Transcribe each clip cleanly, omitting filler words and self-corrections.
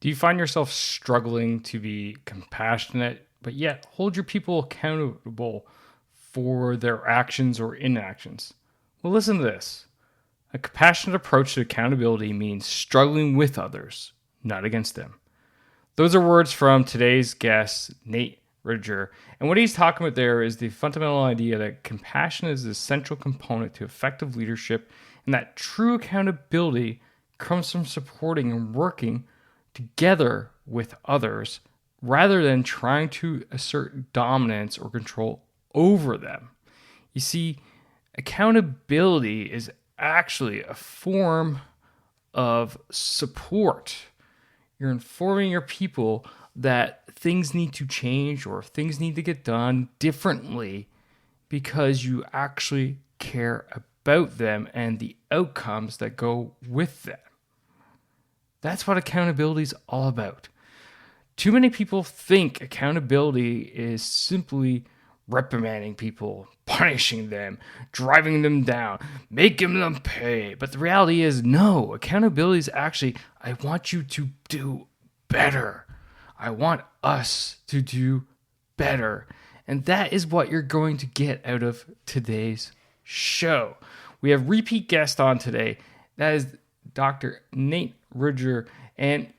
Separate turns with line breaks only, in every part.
Do you find yourself struggling to be compassionate, but yet hold your people accountable for their actions or inactions? Well, listen to this. A compassionate approach to accountability means struggling with others, not against them. Those are words from today's guest, Nate Regier. And what he's talking about there is the fundamental idea that compassion is the central component to effective leadership, and that true accountability comes from supporting and working together with others rather than trying to assert dominance or control over them. You see, accountability is actually a form of support. You're informing your people that things need to change or things need to get done differently because you actually care about them and the outcomes that go with them. That's what accountability is all about. Too many people think accountability is simply reprimanding people, punishing them, driving them down, making them pay. But the reality is, no, accountability is actually, I want you to do better. I want us to do better. And that is what you're going to get out of today's show. We have repeat guest on today. That is Dr. Nate Regier. And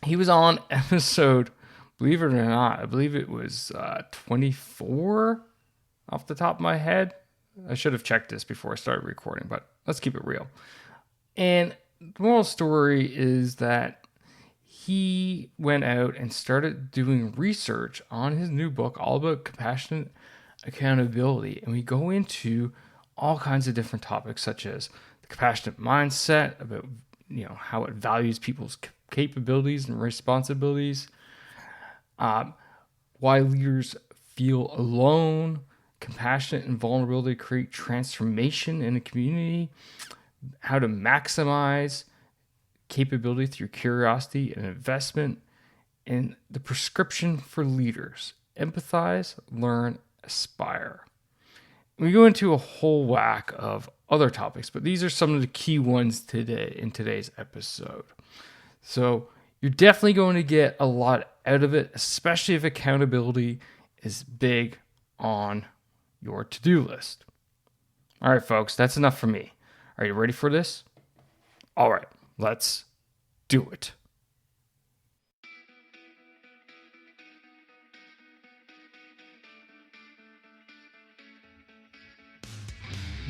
he was on episode, believe it or not, I believe it was 24 off the top of my head. I should have checked this before I started recording, but let's keep it real. And the moral story is that he went out and started doing research on his new book, all about compassionate accountability. And we go into all kinds of different topics, such as the compassionate mindset, about how it values people's capabilities and responsibilities, why leaders feel alone, compassionate and vulnerability create transformation in a community, how to maximize capability through curiosity and investment, and the prescription for leaders: empathize, learn, aspire. We go into a whole whack of other topics, but these are some of the key ones today in today's episode. So you're definitely going to get a lot out of it, especially if accountability is big on your to-do list. All right, folks, that's enough for me. Are you ready for this? All right, let's do it.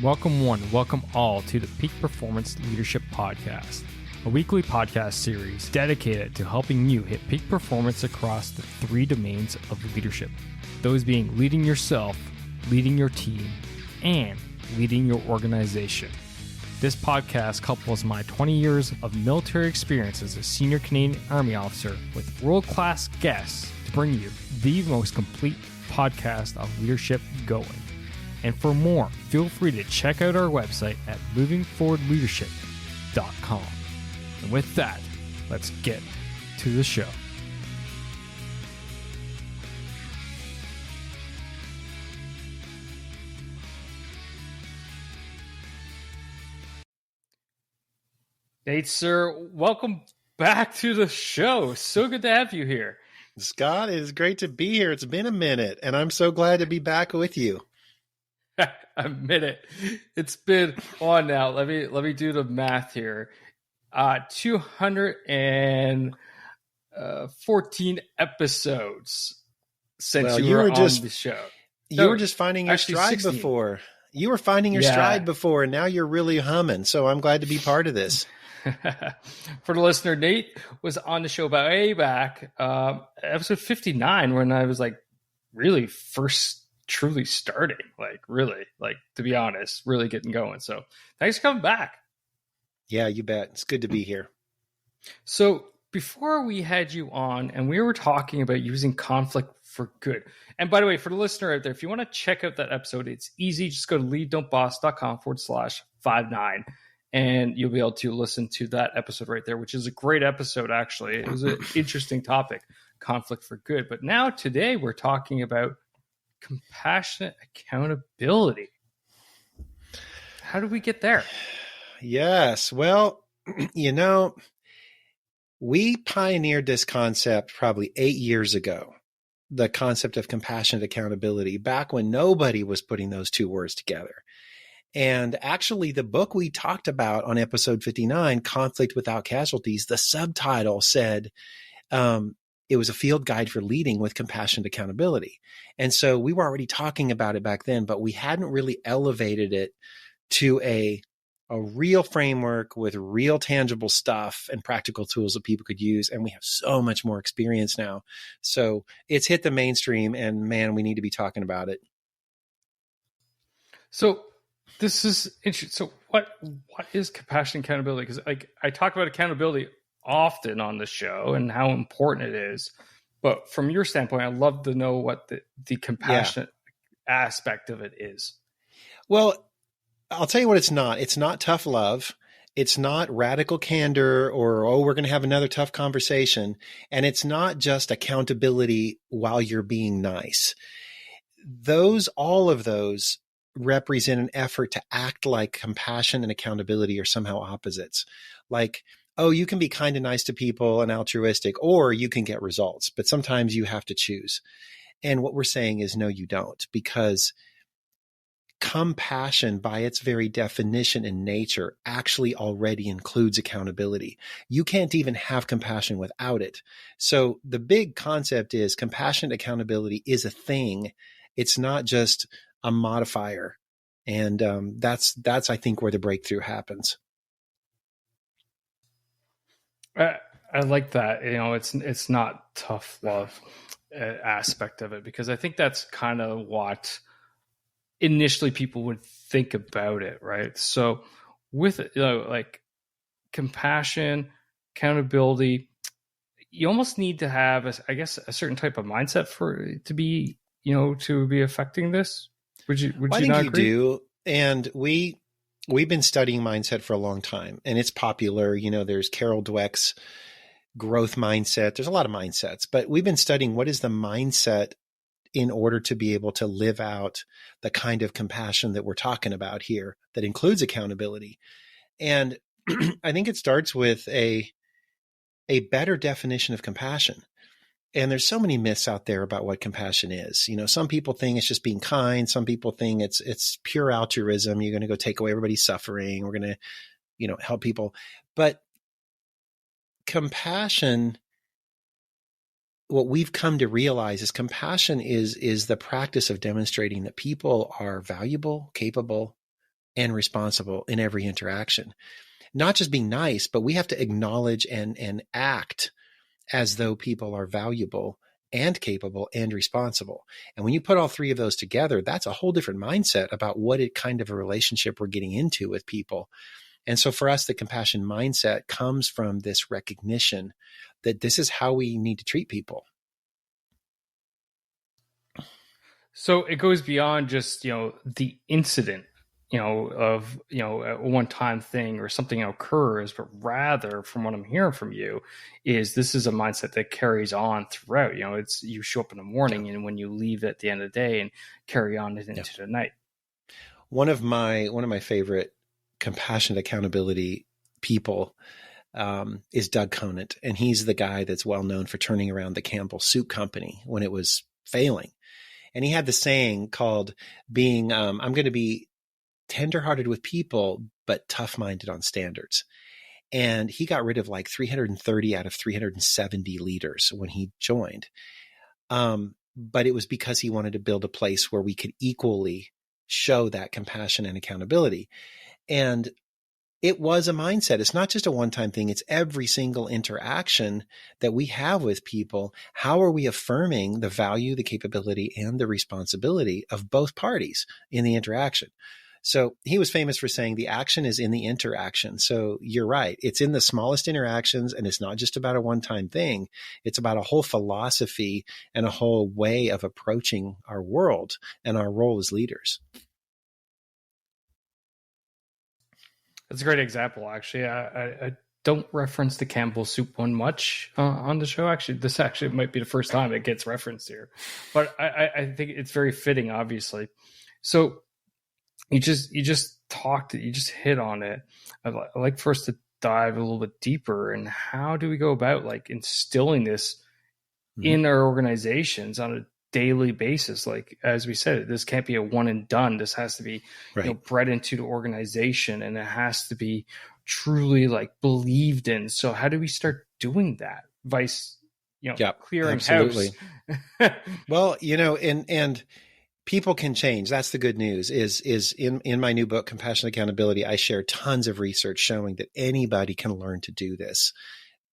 Welcome one, welcome all to the Peak Performance Leadership Podcast, a weekly podcast series dedicated to helping you hit peak performance across the three domains of leadership. Those being leading yourself, leading your team, and leading your organization. This podcast couples my 20 years of military experience as a senior Canadian Army officer with world-class guests to bring you the most complete podcast of leadership going. And for more, feel free to check out our website at movingforwardleadership.com. And with that, let's get to the show. Nate, sir, welcome back to the show. So good to have you here.
Scott, it is great to be here. It's been a minute, and I'm so glad to be back with you.
A minute. It's been on now. Let me do the math here. 214 episodes since you were on the show.
You were just finding your stride 16. Before. You were finding your stride before, and now you're really humming. So I'm glad to be part of this.
For the listener, Nate was on the show way back, episode 59, when I was really first truly starting, to be honest, really getting going. So thanks for coming back.
Yeah, you bet. It's good to be here.
So before we had you on, and we were talking about using conflict for good. And by the way, for the listener out there, if you want to check out that episode, it's easy. Just go to leaddon'tboss.com/59, and you'll be able to listen to that episode right there, which is a great episode, actually. It was an interesting topic, conflict for good. But now today we're talking about compassionate accountability. How do we get there?
Yes. Well, We pioneered this concept probably 8 years ago, the concept of compassionate accountability, back when nobody was putting those two words together. And actually, the book we talked about on episode 59, Conflict Without Casualties, the subtitle said it was a field guide for leading with compassionate accountability. And so we were already talking about it back then, but we hadn't really elevated it to a real framework with real tangible stuff and practical tools that people could use. And we have so much more experience now. So it's hit the mainstream, and man, we need to be talking about it.
So this is interesting. So what is compassionate accountability? Because I talk about accountability often on the show and how important it is. But from your standpoint, I'd love to know what the compassionate aspect of it is.
Well, I'll tell you what it's not. It's not tough love. It's not radical candor or, oh, we're going to have another tough conversation. And it's not just accountability while you're being nice. All of those represent an effort to act like compassion and accountability are somehow opposites. Like, oh, you can be kind and nice to people and altruistic, or you can get results, but sometimes you have to choose. And what we're saying is, no, you don't, because compassion, by its very definition and nature, actually already includes accountability. You can't even have compassion without it. So the big concept is compassionate accountability is a thing. It's not just a modifier. And that's I think, where the breakthrough happens.
I like that. It's not tough love aspect of it, because I think that's kind of what initially people would think about it, right? So with like compassion, accountability, you almost need to have, a certain type of mindset for it to be, to be affecting this. Would you not agree? I think you do.
And we've been studying mindset for a long time, and it's popular. There's Carol Dweck's growth mindset. There's a lot of mindsets, but we've been studying what is the mindset in order to be able to live out the kind of compassion that we're talking about here that includes accountability. And I think it starts with a better definition of compassion. And there's so many myths out there about what compassion is. Some people think it's just being kind. Some people think it's pure altruism. You're going to go take away everybody's suffering. We're going to, help people. But compassion, what we've come to realize is compassion is the practice of demonstrating that people are valuable, capable, and responsible in every interaction. Not just being nice, but we have to acknowledge and act as though people are valuable and capable and responsible. And when you put all three of those together, that's a whole different mindset about what kind of a relationship we're getting into with people. And so for us, the compassion mindset comes from this recognition that this is how we need to treat people.
So it goes beyond just, the incident, of, a one-time thing or something occurs, but rather, from what I'm hearing from you, this is a mindset that carries on throughout. It's you show up in the morning and when you leave at the end of the day and carry on into the night.
One of my favorite compassionate accountability people is Doug Conant, and he's the guy that's well known for turning around the Campbell Soup Company when it was failing. And he had the saying called being, I'm going to be tenderhearted with people, but tough-minded on standards. And he got rid of like 330 out of 370 leaders when he joined. But it was because he wanted to build a place where we could equally show that compassion and accountability. And it was a mindset. It's not just a one-time thing. It's every single interaction that we have with people. How are we affirming the value, the capability, and the responsibility of both parties in the interaction? So he was famous for saying the action is in the interaction. So you're right. It's in the smallest interactions, and it's not just about a one-time thing. It's about a whole philosophy and a whole way of approaching our world and our role as leaders.
That's a great example, actually. I don't reference the Campbell Soup one much on the show. Actually, this might be the first time it gets referenced here. But I think it's very fitting, obviously. So you just hit on it. I'd like for us dive a little bit deeper. And how do we go about like instilling this
Mm-hmm.
in our organizations on a daily basis? Like, as we said, this can't be a one and done. This has to be,
Right.
bred into the organization, and it has to be truly like believed in. So how do we start doing that? Vice,
Yep,
clearing
absolutely.
house.
Well, and people can change. That's the good news is in my new book, Compassion Accountability, I share tons of research showing that anybody can learn to do this.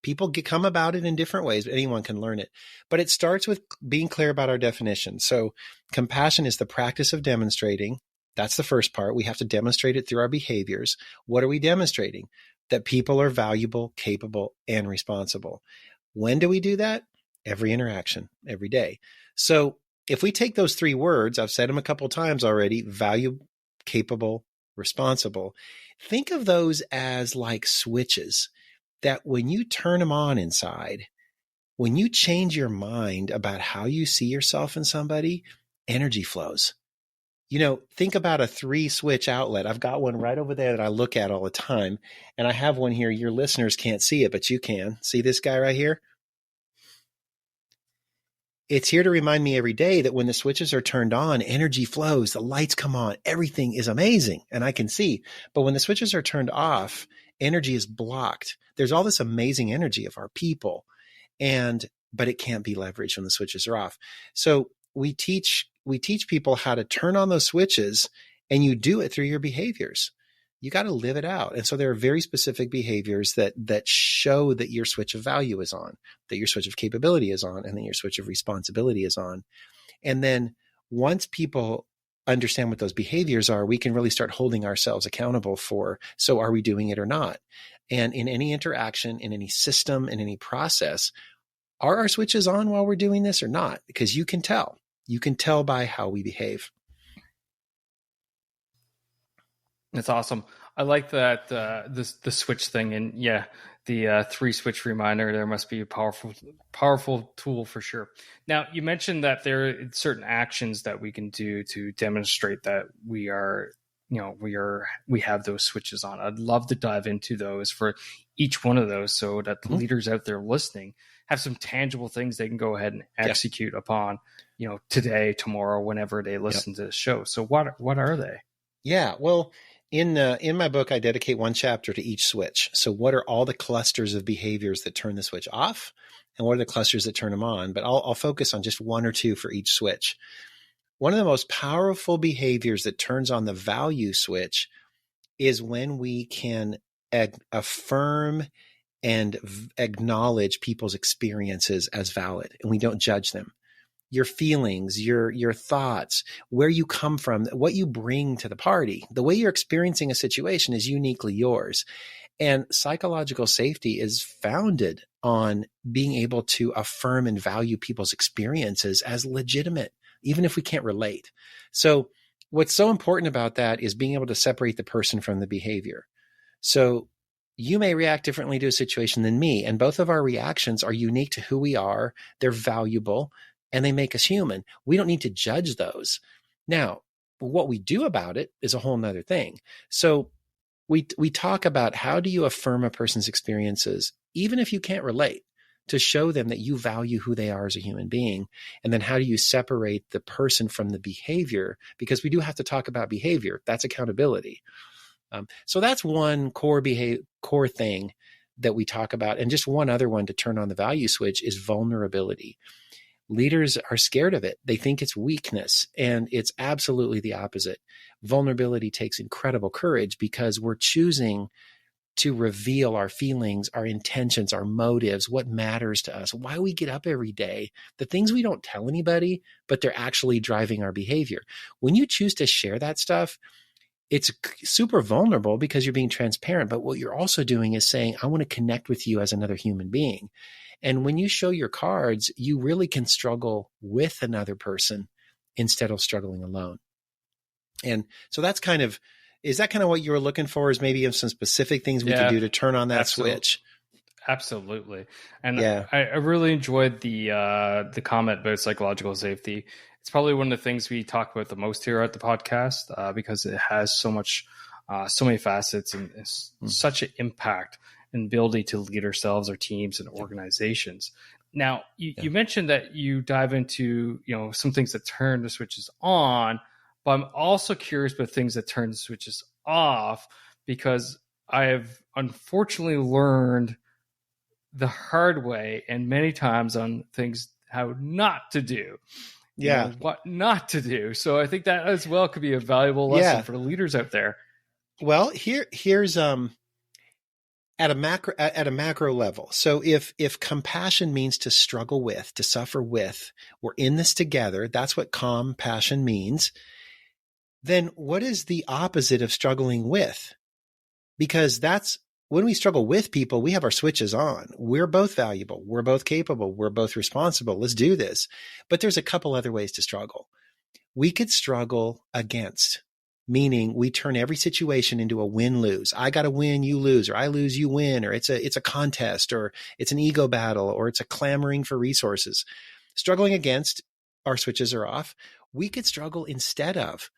People come about it in different ways, but anyone can learn it. But it starts with being clear about our definition. So compassion is the practice of demonstrating. That's the first part. We have to demonstrate it through our behaviors. What are we demonstrating? That people are valuable, capable, and responsible. When do we do that? Every interaction, every day. So if we take those three words, I've said them a couple of times already, value, capable, responsible, think of those as like switches that when you turn them on inside, when you change your mind about how you see yourself in somebody, energy flows. Think about a 3-switch outlet. I've got one right over there that I look at all the time. And I have one here. Your listeners can't see it, but you can. See this guy right here? It's here to remind me every day that when the switches are turned on, energy flows, the lights come on, everything is amazing, and I can see. But when the switches are turned off, energy is blocked. There's all this amazing energy of our people, but it can't be leveraged when the switches are off. So we teach people how to turn on those switches, and you do it through your behaviors. You got to live it out. And so there are very specific behaviors that show that your switch of value is on, that your switch of capability is on, and that your switch of responsibility is on. And then once people understand what those behaviors are, we can really start holding ourselves accountable for, so are we doing it or not? And in any interaction, in any system, in any process, are our switches on while we're doing this or not? Because you can tell. You can tell by how we behave.
That's awesome. I like that the switch thing, and the 3-switch reminder. There must be a powerful tool for sure. Now, you mentioned that there are certain actions that we can do to demonstrate that we have those switches on. I'd love to dive into those for each one of those, so that the leaders out there listening have some tangible things they can go ahead and execute upon, today, tomorrow, whenever they listen to the show. So what are they?
Yeah, well, in my book, I dedicate one chapter to each switch. So what are all the clusters of behaviors that turn the switch off? And what are the clusters that turn them on? But I'll focus on just one or two for each switch. One of the most powerful behaviors that turns on the value switch is when we can affirm and acknowledge people's experiences as valid, and we don't judge them. Your feelings, your thoughts, where you come from, what you bring to the party, the way you're experiencing a situation is uniquely yours. And psychological safety is founded on being able to affirm and value people's experiences as legitimate, even if we can't relate. So what's so important about that is being able to separate the person from the behavior. So you may react differently to a situation than me, and both of our reactions are unique to who we are. They're valuable, and they make us human. We don't need to judge those. Now, what we do about it is a whole nother thing. So we talk about, how do you affirm a person's experiences, even if you can't relate, to show them that you value who they are as a human being? And then how do you separate the person from the behavior? Because we do have to talk about behavior. That's accountability. So that's one core thing that we talk about. And just one other one to turn on the value switch is vulnerability. Leaders are scared of it. They think it's weakness, and it's absolutely the opposite. Vulnerability takes incredible courage, because we're choosing to reveal our feelings, our intentions, our motives, what matters to us, why we get up every day, the things we don't tell anybody, but they're actually driving our behavior. When you choose to share that stuff, it's super vulnerable because you're being transparent. But what you're also doing is saying, I want to connect with you as another human being. And when you show your cards, you really can struggle with another person instead of struggling alone. And so is that kind of what you were looking for, is maybe some specific things we can do to turn on that switch?
Absolutely. And I really enjoyed the comment about psychological safety. It's probably one of the things we talk about the most here at the podcast, because it has so many facets and such an impact. and ability to lead ourselves, our teams, and organizations. Now, you mentioned that you dive into, some things that turn the switches on, but I'm also curious about things that turn the switches off, because I have unfortunately learned the hard way and many times on things how not to do. What not to do. So I think that as well could be a valuable lesson for the leaders out there.
Well, here's at a macro level. So if compassion means to struggle with, to suffer with, we're in this together, that's what compassion means. Then what is the opposite of struggling with? Because that's when we struggle with people, we have our switches on. We're both valuable. We're both capable. We're both responsible. Let's do this. But there's a couple other ways to struggle. We could struggle against, meaning we turn every situation into a win-lose. I got to win, you lose, or I lose, you win, or it's a contest, or it's an ego battle, or it's a clamoring for resources. Struggling against, our switches are off. We could struggle instead of.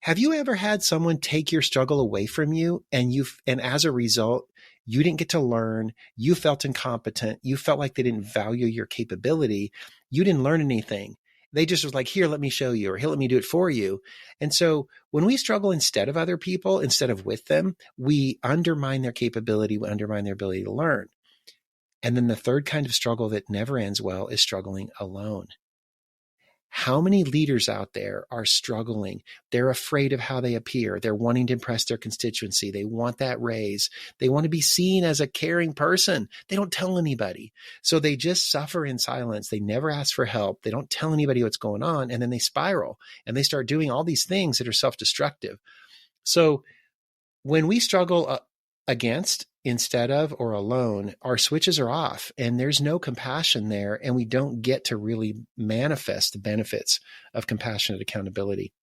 Have you ever had someone take your struggle away from you and as a result, you didn't get to learn, you felt incompetent, you felt like they didn't value your capability, you didn't learn anything. They just was like, here, let me show you, or here, let me do it for you. And so when we struggle instead of other people, instead of with them, we undermine their capability, we undermine their ability to learn. And then the third kind of struggle that never ends well is struggling alone. How many leaders out there are struggling? They're afraid of how they appear. They're wanting to impress their constituency. They want that raise. They want to be seen as a caring person. They don't tell anybody. So they just suffer in silence. They never ask for help. They don't tell anybody what's going on. And then they spiral and they start doing all these things that are self-destructive. So when we struggle against instead of or alone, our switches are off and there's no compassion there, and we don't get to really manifest the benefits of compassionate accountability.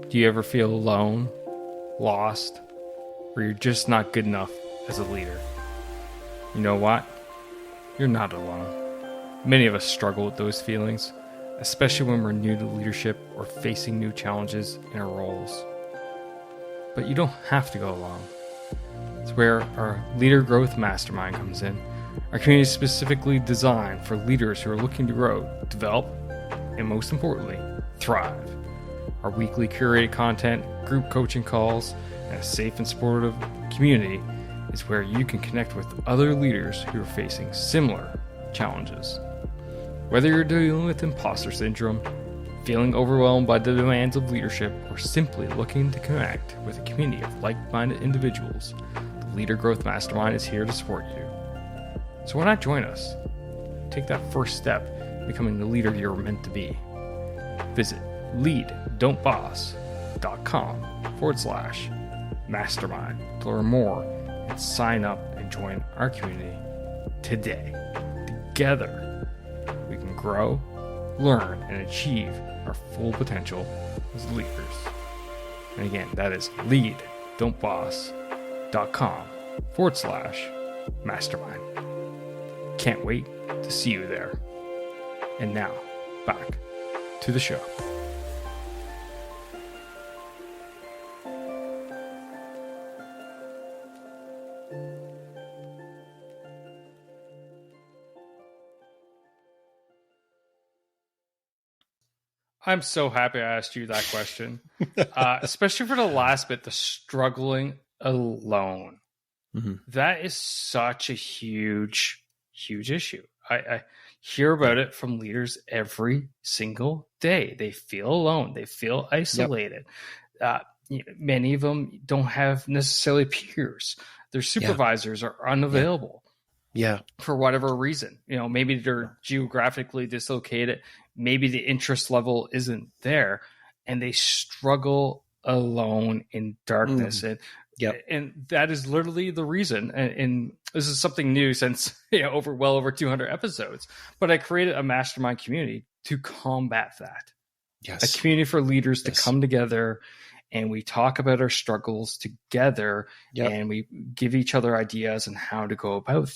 Do you ever feel alone, lost, or you're just not good enough as a leader? You know what? You're not alone. Many of us struggle with those feelings, especially when we're new to leadership or facing new challenges in our roles. But you don't have to go alone. It's where our Leader Growth Mastermind comes in. Our community is specifically designed for leaders who are looking to grow, develop, and most importantly, thrive. Our weekly curated content, group coaching calls, and a safe and supportive community is where you can connect with other leaders who are facing similar challenges. Whether you're dealing with imposter syndrome, feeling overwhelmed by the demands of leadership, or simply looking to connect with a community of like-minded individuals, the Leader Growth Mastermind is here to support you. So why not join us? Take that first step in becoming the leader you're meant to be. Visit lead.boss.com/mastermind to learn more and sign up and join our community today. Together, we can grow, learn, and achieve our full potential as leaders. And again, that is lead.boss.com/mastermind. Can't wait to see you there. And now, back to the show. I'm so happy I asked you that question, especially for the last bit, the struggling alone. Mm-hmm. That is such a huge, huge issue. I hear about it from leaders every single day. They feel alone. They feel isolated. Yep. Many of them don't have necessarily peers. Their supervisors are unavailable.
Yeah.
For whatever reason. Maybe they're geographically dislocated. Maybe the interest level isn't there, and they struggle alone in darkness. And that is literally the reason. And this is something new since over 200 episodes. But I created a mastermind community to combat that. Yes. A community for leaders to come together, and we talk about our struggles together, and we give each other ideas on how to go about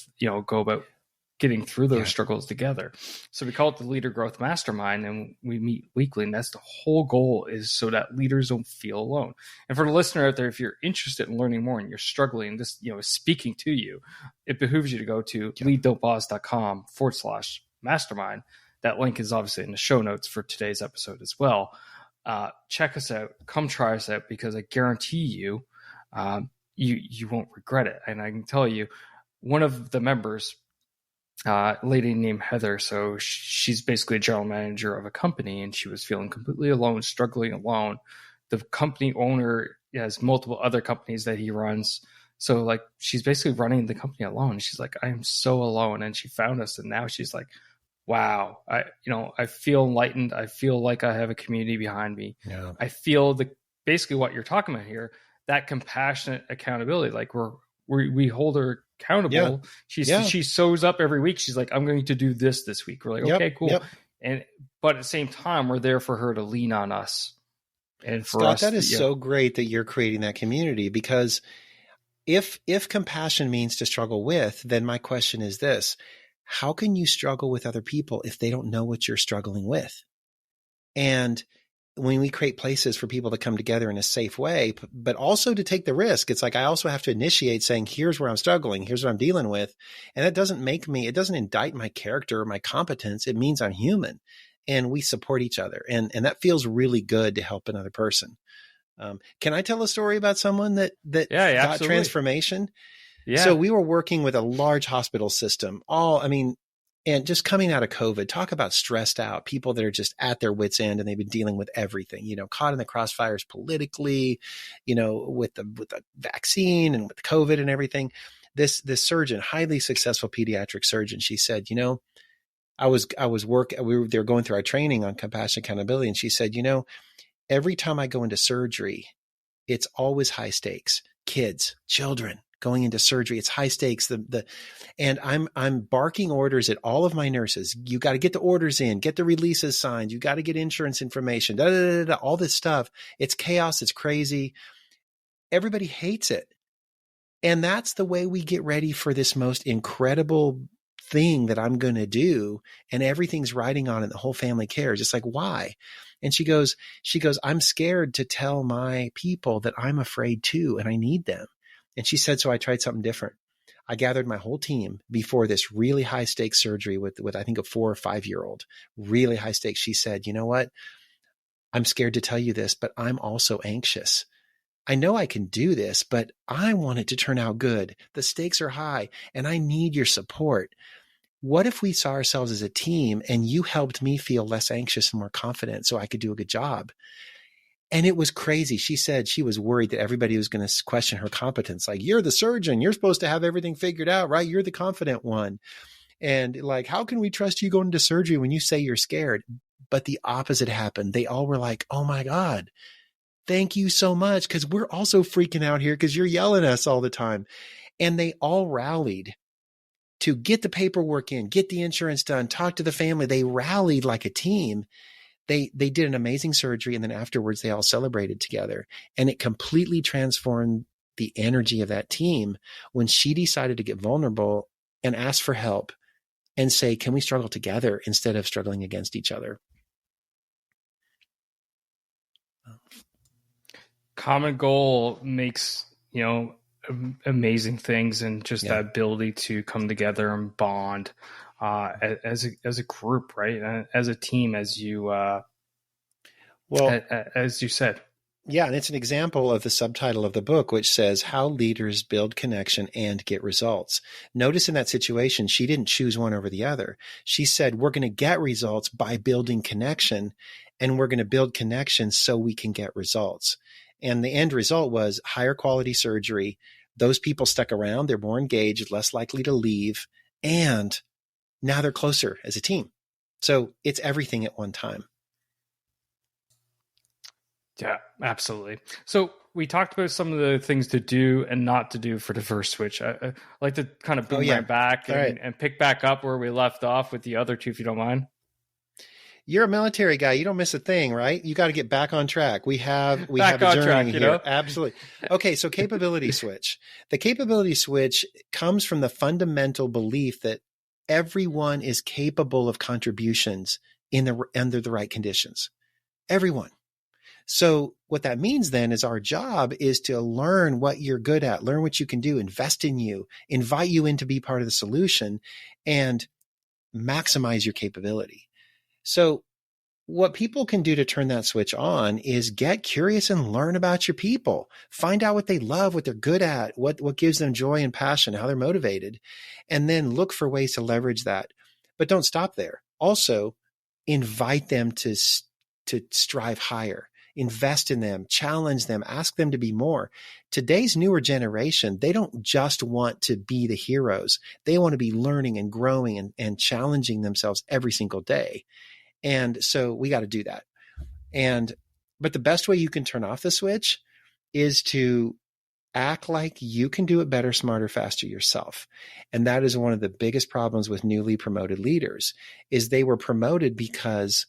getting through those struggles together. So we call it the Leader Growth Mastermind, and we meet weekly. And that's the whole goal, is so that leaders don't feel alone. And for the listener out there, if you're interested in learning more and you're struggling, this, is speaking to you, it behooves you to go to leaddon'tpause.com/mastermind. That link is obviously in the show notes for today's episode as well. Check us out. Come try us out, because I guarantee you, you won't regret it. And I can tell you, one of the members, a lady named Heather, so she's basically a general manager of a company, and she was feeling completely alone, struggling alone. The company owner has multiple other companies that he runs. So like, she's basically running the company alone. She's like, I am so alone. And she found us, and now she's like, wow, I feel enlightened. I feel like I have a community behind me.
Yeah.
I feel basically what you're talking about here, that compassionate accountability. Like we hold her accountable. Yeah. She shows up every week. She's like, I'm going to do this week. We're like, okay, cool. Yep. But at the same time, we're there for her to lean on us. And for
Scott,
us,
that is so great that you're creating that community, because if compassion means to struggle with, then my question is this: how can you struggle with other people if they don't know what you're struggling with? And when we create places for people to come together in a safe way, but also to take the risk, it's like, I also have to initiate saying, here's where I'm struggling. Here's what I'm dealing with. And that doesn't it doesn't indict my character or my competence. It means I'm human, and we support each other. And that feels really good to help another person. Can I tell a story about someone that got
absolutely.
transformation?
Yeah.
So we were working with a large hospital system, and just coming out of COVID, talk about stressed out people that are just at their wits' end, and they've been dealing with everything, caught in the crossfires politically, with the vaccine and with COVID and everything. This surgeon, highly successful pediatric surgeon, she said, they were going through our training on compassion accountability. And she said, every time I go into surgery, it's always high stakes, children going into surgery. It's high stakes. And I'm barking orders at all of my nurses. You got to get the orders in, get the releases signed. You got to get insurance information, all this stuff. It's chaos. It's crazy. Everybody hates it. And that's the way we get ready for this most incredible thing that I'm going to do. And everything's riding on it. The whole family cares. It's like, why? And she goes, I'm scared to tell my people that I'm afraid too, and I need them. And she said, so I tried something different. I gathered my whole team before this really high stakes surgery with I think a 4 or 5 year old, really high stakes. She said, you know what? I'm scared to tell you this, but I'm also anxious. I know I can do this, but I want it to turn out good. The stakes are high, and I need your support. What if we saw ourselves as a team, and you helped me feel less anxious and more confident so I could do a good job? And it was crazy. She said she was worried that everybody was going to question her competence. Like, you're the surgeon. You're supposed to have everything figured out, right? You're the confident one. And like, how can we trust you going into surgery when you say you're scared? But the opposite happened. They all were like, oh my God, thank you so much. Because we're also freaking out here because you're yelling at us all the time. And they all rallied to get the paperwork in, get the insurance done, talk to the family. They rallied like a team. They did an amazing surgery, and then afterwards they all celebrated together. And it completely transformed the energy of that team when she decided to get vulnerable and ask for help and say, can we struggle together instead of struggling against each other?
Common goal makes, amazing things, and just that ability to come together and bond as a group, right? As a team, as you said.
Yeah, and it's an example of the subtitle of the book, which says how leaders build connection and get results. Notice in that situation, she didn't choose one over the other. She said, we're going to get results by building connection, and we're going to build connection so we can get results. And the end result was higher quality surgery. Those people stuck around. They're more engaged, less likely to leave. And now they're closer as a team. So it's everything at one time.
Yeah, absolutely. So we talked about some of the things to do and not to do for the first switch. I like to kind of boomerang back and pick back up where we left off with the other two, if you don't mind.
You're a military guy. You don't miss a thing, right? You got to get back on track. We have a journey here. Absolutely. Okay. So capability switch. The capability switch comes from the fundamental belief that everyone is capable of contributions under the right conditions. Everyone. So what that means then is our job is to learn what you're good at, learn what you can do, invest in you, invite you in to be part of the solution, and maximize your capability. So what people can do to turn that switch on is get curious and learn about your people. Find out what they love, what they're good at, what gives them joy and passion, how they're motivated, and then look for ways to leverage that. But don't stop there. Also, invite them to strive higher. Invest in them, challenge them, ask them to be more. Today's newer generation, they don't just want to be the heroes. They want to be learning and growing and challenging themselves every single day. And so we got to do that. But the best way you can turn off the switch is to act like you can do it better, smarter, faster yourself. And that is one of the biggest problems with newly promoted leaders is they were promoted because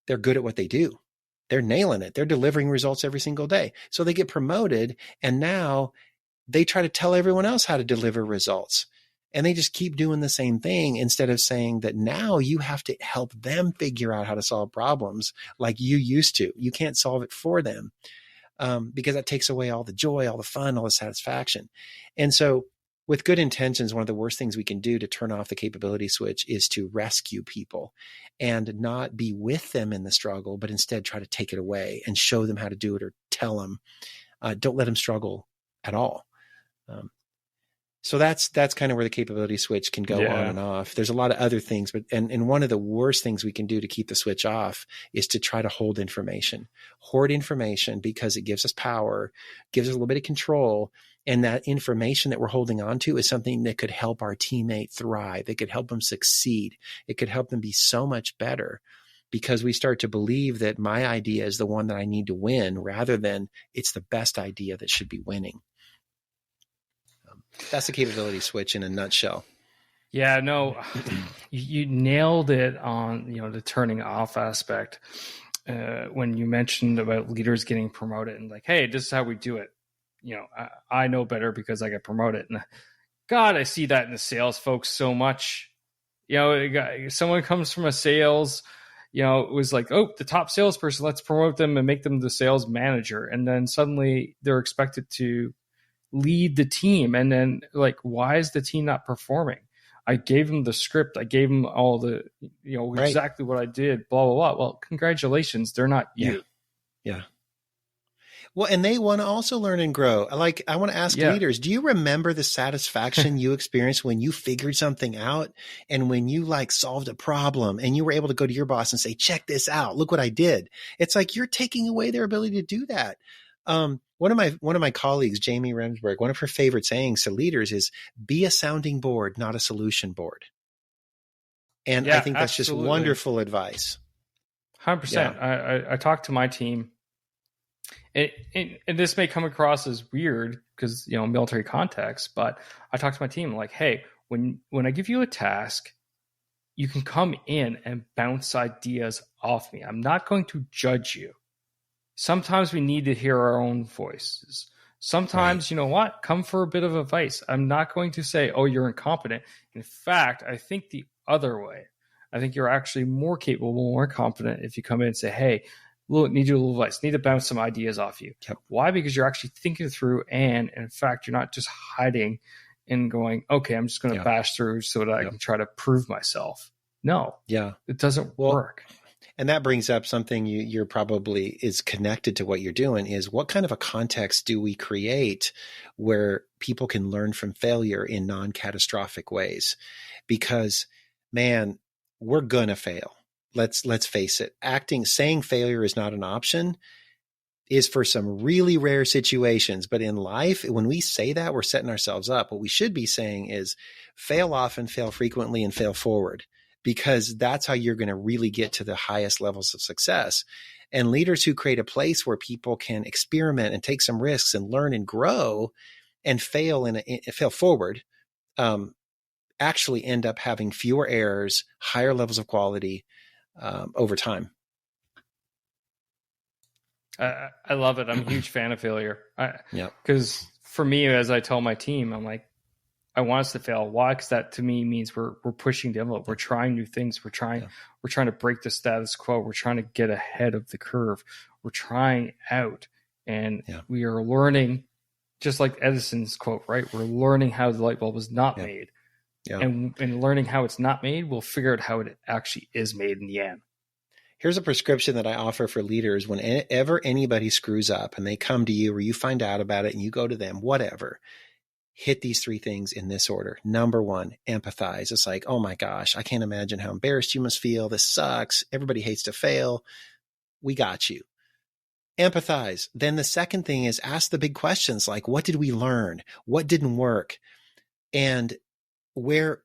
they're good at what they do. They're nailing it. They're delivering results every single day. So they get promoted and now they try to tell everyone else how to deliver results. And they just keep doing the same thing instead of saying that now you have to help them figure out how to solve problems like you used to. You can't solve it for them because that takes away all the joy, all the fun, all the satisfaction. And so with good intentions, one of the worst things we can do to turn off the capability switch is to rescue people and not be with them in the struggle, but instead try to take it away and show them how to do it or tell them. Don't let them struggle at all. So that's kind of where the capability switch can go on and off. There's a lot of other things, but and one of the worst things we can do to keep the switch off is to try to hoard information because it gives us power, gives us a little bit of control. And that information that we're holding on to is something that could help our teammate thrive. It could help them succeed. It could help them be so much better because we start to believe that my idea is the one that I need to win rather than it's the best idea that should be winning. That's the capability switch in a nutshell.
Yeah, no, you nailed it on, the turning off aspect when you mentioned about leaders getting promoted and like, hey, this is how we do it. I know better because I got promoted. And God, I see that in the sales folks so much. Someone comes from a sales, it was like, oh, the top salesperson, let's promote them and make them the sales manager. And then suddenly they're expected to lead the team. And then like, why is the team not performing? I gave them the script. I gave them all the,
Right.
exactly what I did, blah, blah, blah. Well, congratulations. They're not you.
Yeah. Well, and they want to also learn and grow. I want to ask leaders, do you remember the satisfaction you experienced when you figured something out and when you solved a problem and you were able to go to your boss and say, check this out. Look what I did. It's like you're taking away their ability to do that. One of my colleagues, Jamie Remsburg, one of her favorite sayings to leaders is be a sounding board, not a solution board. And I think that's absolutely just wonderful advice.
100%. Yeah. I talk to my team. And this may come across as weird because, military context, but I talk to my team like, hey, when I give you a task, you can come in and bounce ideas off me. I'm not going to judge you. Sometimes we need to hear our own voices. Sometimes, You know what? Come for a bit of advice. I'm not going to say, oh, you're incompetent. In fact, I think the other way. I think you're actually more capable, more confident if you come in and say, hey, need you a little advice, need to bounce some ideas off you.
Yep.
Why? Because you're actually thinking through and in fact, you're not just hiding and going, okay, I'm just going to bash through so that I can try to prove myself. No.
Yeah.
It doesn't work.
And that brings up something you're probably is connected to what you're doing is what kind of a context do we create where people can learn from failure in non-catastrophic ways? Because man, we're going to fail. Let's face it. Saying failure is not an option is for some really rare situations. But in life, when we say that, we're setting ourselves up. What we should be saying is fail often, fail frequently, and fail forward, because that's how you're going to really get to the highest levels of success. And leaders who create a place where people can experiment and take some risks and learn and grow and fail forward, actually end up having fewer errors, higher levels of quality, over time.
I love it. I'm a huge fan of failure. Because for me, as I tell my team, I'm like, I want us to fail. Why? Because that to me means we're pushing the envelope. We're trying new things. We're trying to break the status quo. We're trying to get ahead of the curve. We're trying out, and we are learning, just like Edison's quote, right? We're learning how the light bulb was not made. Yeah. And learning how it's not made, we'll figure out how it actually is made in the end.
Here's a prescription that I offer for leaders. Whenever anybody screws up and they come to you or you find out about it and you go to them, whatever, hit these 3 things in this order. Number 1, empathize. It's like, oh my gosh, I can't imagine how embarrassed you must feel. This sucks. Everybody hates to fail. We got you. Empathize. Then the second thing is ask the big questions like, what did we learn? What didn't work? And where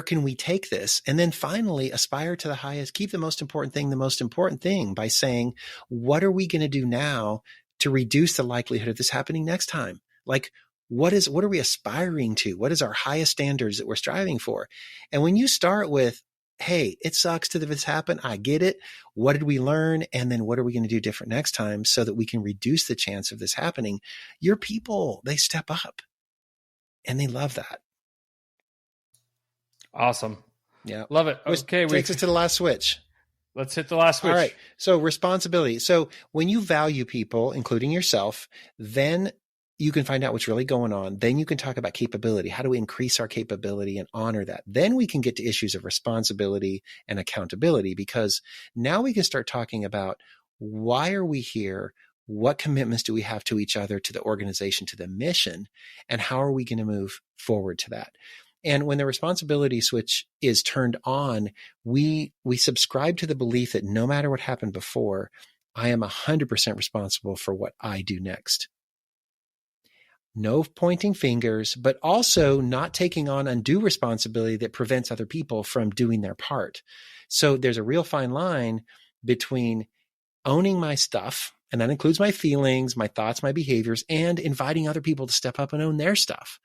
can we take this? And then finally, aspire to the highest, keep the most important thing by saying, what are we going to do now to reduce the likelihood of this happening next time? Like, what are we aspiring to? What is our highest standards that we're striving for? And when you start with, hey, it sucks to have this happen. I get it. What did we learn? And then what are we going to do different next time so that we can reduce the chance of this happening? Your people, they step up and they love that.
Awesome.
Yeah.
Love it. Okay.
Which takes us to the last switch.
Let's hit the last switch.
All right. So responsibility. So when you value people, including yourself, then you can find out what's really going on. Then you can talk about capability. How do we increase our capability and honor that? Then we can get to issues of responsibility and accountability, because now we can start talking about why are we here? What commitments do we have to each other, to the organization, to the mission, and how are we going to move forward to that? And when the responsibility switch is turned on, we subscribe to the belief that no matter what happened before, I am 100% responsible for what I do next. No pointing fingers, but also not taking on undue responsibility that prevents other people from doing their part. So there's a real fine line between owning my stuff, and that includes my feelings, my thoughts, my behaviors, and inviting other people to step up and own their stuff.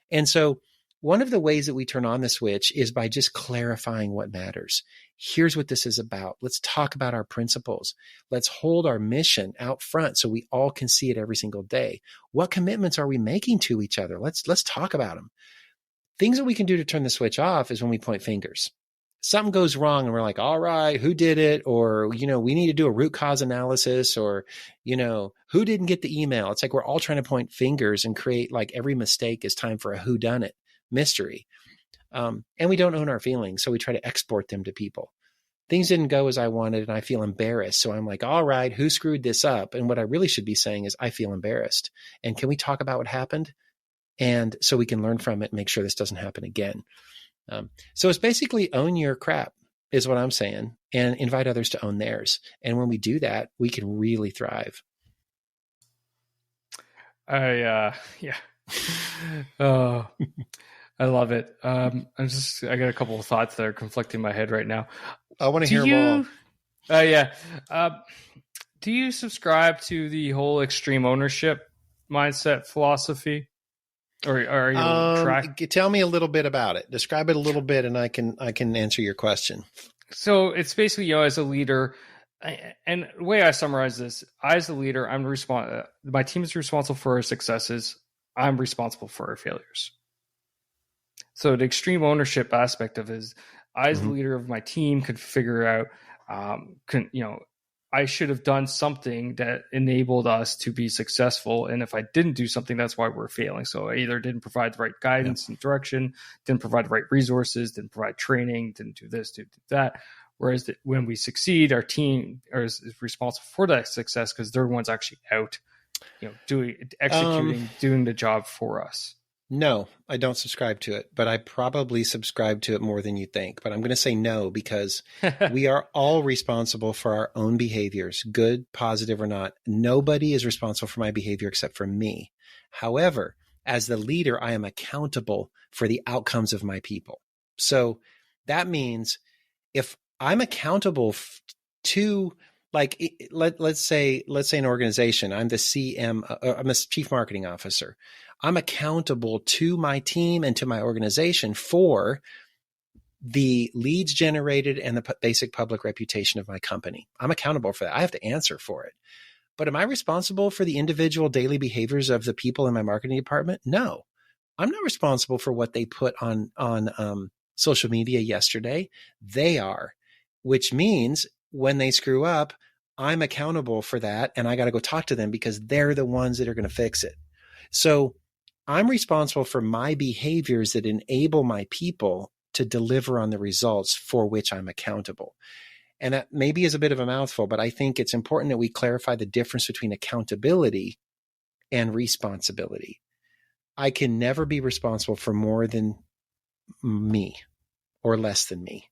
And so one of the ways that we turn on the switch is by just clarifying what matters. Here's what this is about. Let's talk about our principles. Let's hold our mission out front so we all can see it every single day. What commitments are we making to each other? Let's talk about them. Things that we can do to turn the switch off is when we point fingers. Something goes wrong and we're like, all right, who did it? Or, we need to do a root cause analysis, or, who didn't get the email? It's like we're all trying to point fingers and create like every mistake is time for a whodunit mystery. And we don't own our feelings, so we try to export them to people. Things didn't go as I wanted and I feel embarrassed. So I'm like, all right, who screwed this up? And what I really should be saying is, I feel embarrassed. And can we talk about what happened? And so we can learn from it and make sure this doesn't happen again. So it's basically own your crap is what I'm saying, and invite others to own theirs. And when we do that, we can really thrive.
Yeah. Oh, I love it. I got a couple of thoughts that are conflicting in my head right now.
I want to hear them all.
Yeah. Do you subscribe to the whole extreme ownership mindset philosophy? Or are you
tell me a little bit about it. Describe it a little bit, and I can answer your question.
So it's basically, as a leader, and the way I summarize this, as a leader, my team is responsible for our successes. I'm responsible for our failures. So the extreme ownership aspect of it is, I, as the leader of my team, could figure out, I should have done something that enabled us to be successful. And if I didn't do something, that's why we're failing. So I either didn't provide the right guidance and direction, didn't provide the right resources, didn't provide training, didn't do this, didn't do that. Whereas when we succeed, our team is responsible for that success because they're the ones actually out, executing, doing the job for us.
No, I don't subscribe to it, but I probably subscribe to it more than you think. But I'm going to say no, because we are all responsible for our own behaviors, good, positive, or not. Nobody is responsible for my behavior except for me. However, as the leader, I am accountable for the outcomes of my people. So that means if I'm accountable to, like, let's say an organization, I'm the I'm a chief marketing officer. I'm accountable to my team and to my organization for the leads generated and the basic public reputation of my company. I'm accountable for that. I have to answer for it. But am I responsible for the individual daily behaviors of the people in my marketing department? No. I'm not responsible for what they put on social media yesterday. They are, which means when they screw up, I'm accountable for that. And I got to go talk to them because they're the ones that are going to fix it. So I'm responsible for my behaviors that enable my people to deliver on the results for which I'm accountable. And that maybe is a bit of a mouthful, but I think it's important that we clarify the difference between accountability and responsibility. I can never be responsible for more than me or less than me,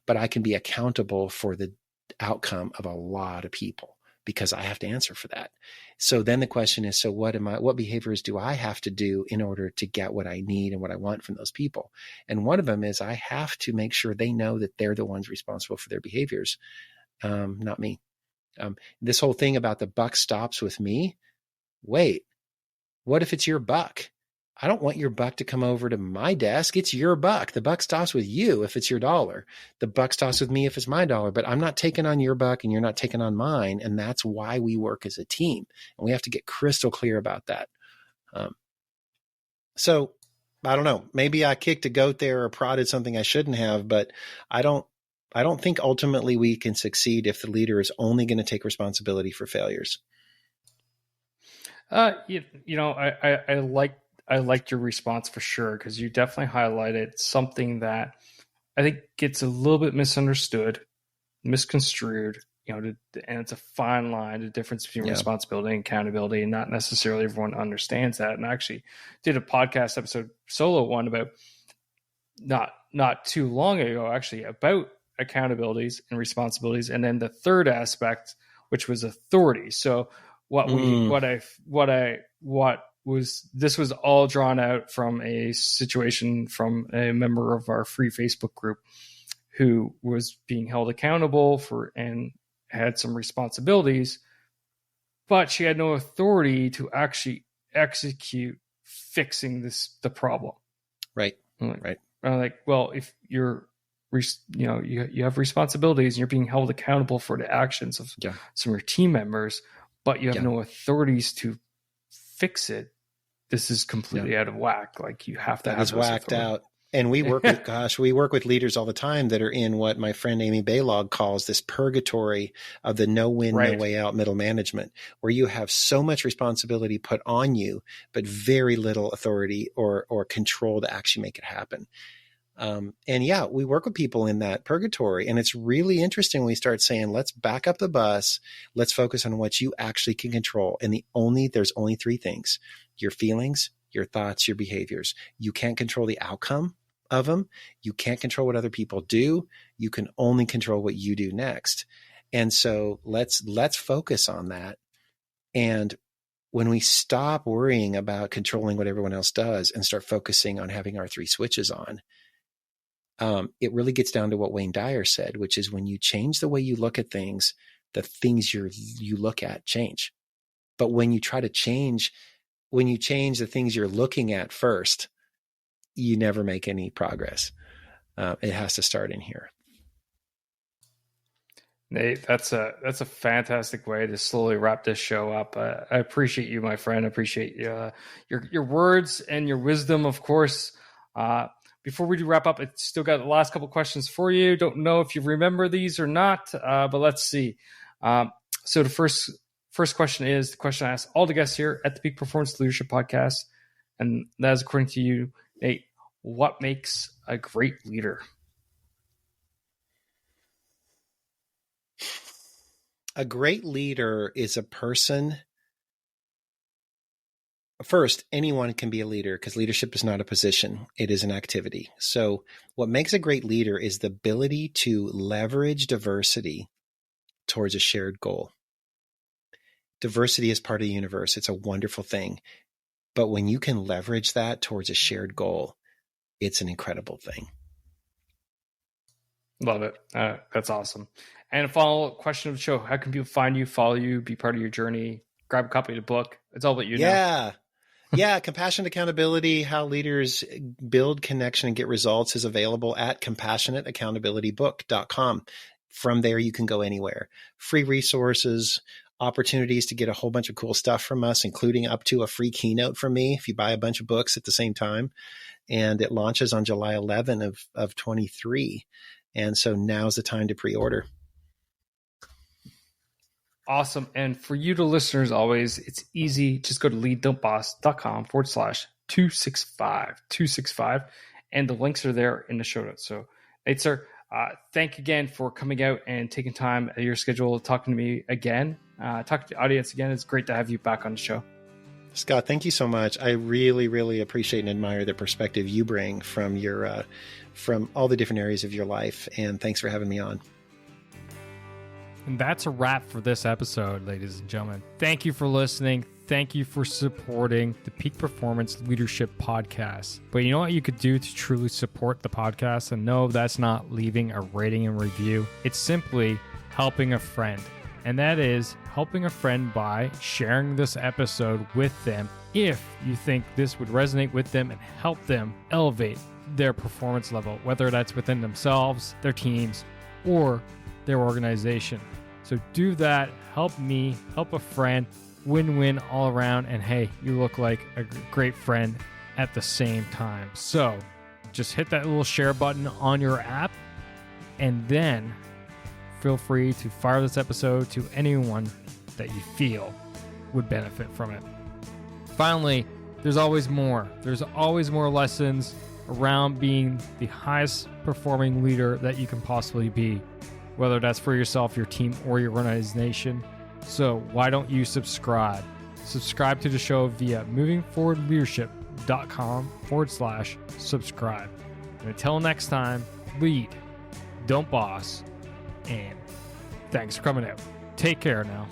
but I can be accountable for the outcome of a lot of people because I have to answer for that. So then the question is, so what behaviors do I have to do in order to get what I need and what I want from those people? And one of them is I have to make sure they know that they're the ones responsible for their behaviors, not me. This whole thing about the buck stops with me. Wait, what if it's your buck? I don't want your buck to come over to my desk. It's your buck. The buck stops with you if it's your dollar. The buck stops with me if it's my dollar, but I'm not taking on your buck and you're not taking on mine. And that's why we work as a team. And we have to get crystal clear about that. So I don't know, maybe I kicked a goat there or prodded something I shouldn't have, but I don't think ultimately we can succeed if the leader is only going to take responsibility for failures.
I liked your response for sure, because you definitely highlighted something that I think gets a little bit misunderstood, misconstrued, and it's a fine line, the difference between responsibility and accountability, and not necessarily everyone understands that. And I actually did a podcast episode, solo one, about not too long ago, actually, about accountabilities and responsibilities, and then the third aspect, which was authority. So this was all drawn out from a situation from a member of our free Facebook group who was being held accountable for and had some responsibilities, but she had no authority to actually execute fixing the problem.
Right.
Right. I'm like, well, if you're, you have responsibilities and you're being held accountable for the actions of some of your team members, but you have no authorities to fix it, this is completely out of whack. Like, you have to have
those whacked out. And we work with leaders all the time that are in what my friend Amy Baylog calls this purgatory of the no win, no way out middle management, where you have so much responsibility put on you, but very little authority or control to actually make it happen. We work with people in that purgatory, and it's really interesting when we start saying, let's back up the bus. Let's focus on what you actually can control. And there's only three things: your feelings, your thoughts, your behaviors. You can't control the outcome of them. You can't control what other people do. You can only control what you do next. And so let's focus on that. And when we stop worrying about controlling what everyone else does and start focusing on having our three switches on, it really gets down to what Wayne Dyer said, which is when you change the way you look at things, the things you look at change. But when you change the things you're looking at first, you never make any progress. It has to start in here.
Nate, that's a fantastic way to slowly wrap this show up. I appreciate you, my friend. I appreciate your words and your wisdom, of course. Before we do wrap up, I still got the last couple questions for you. Don't know if you remember these or not, but let's see. So the first question is the question I ask all the guests here at the Peak Performance Leadership Podcast, and that is, according to you, Nate, what makes a great leader?
A great leader is a person. First, anyone can be a leader, because leadership is not a position. It is an activity. So what makes a great leader is the ability to leverage diversity towards a shared goal. Diversity is part of the universe. It's a wonderful thing. But when you can leverage that towards a shared goal, it's an incredible thing.
Love it. That's awesome. And a follow-up question of the show: how can people find you, follow you, be part of your journey, grab a copy of the book? It's all about you now.
Yeah. Compassionate Accountability, How Leaders Build Connection and Get Results is available at compassionateaccountabilitybook.com. From there, you can go anywhere. Free resources, opportunities to get a whole bunch of cool stuff from us, including up to a free keynote from me if you buy a bunch of books at the same time. And it launches on July 11 of 23. And so now's the time to pre-order.
Awesome. And for you, the listeners, always, it's easy. Just go to leaddon'tboss.com/265. And the links are there in the show notes. So, Nate, sir, thank you again for coming out and taking time out of your schedule, talking to me again, talking to the audience again. It's great to have you back on the show.
Scott, thank you so much. I really, really appreciate and admire the perspective you bring from your from all the different areas of your life. And thanks for having me on.
And that's a wrap for this episode, ladies and gentlemen. Thank you for listening. Thank you for supporting the Peak Performance Leadership Podcast. But you know what you could do to truly support the podcast? And no, that's not leaving a rating and review. It's simply helping a friend. And that is helping a friend by sharing this episode with them if you think this would resonate with them and help them elevate their performance level, whether that's within themselves, their teams, or their organization. So do that, help me, help a friend, win-win all around, and hey, you look like a great friend at the same time. So just hit that little share button on your app, and then feel free to fire this episode to anyone that you feel would benefit from it. Finally, there's always more. There's always more lessons around being the highest performing leader that you can possibly be, whether that's for yourself, your team, or your organization. So why don't you subscribe? Subscribe to the show via movingforwardleadership.com/subscribe. And until next time, lead, don't boss, and thanks for coming out. Take care now.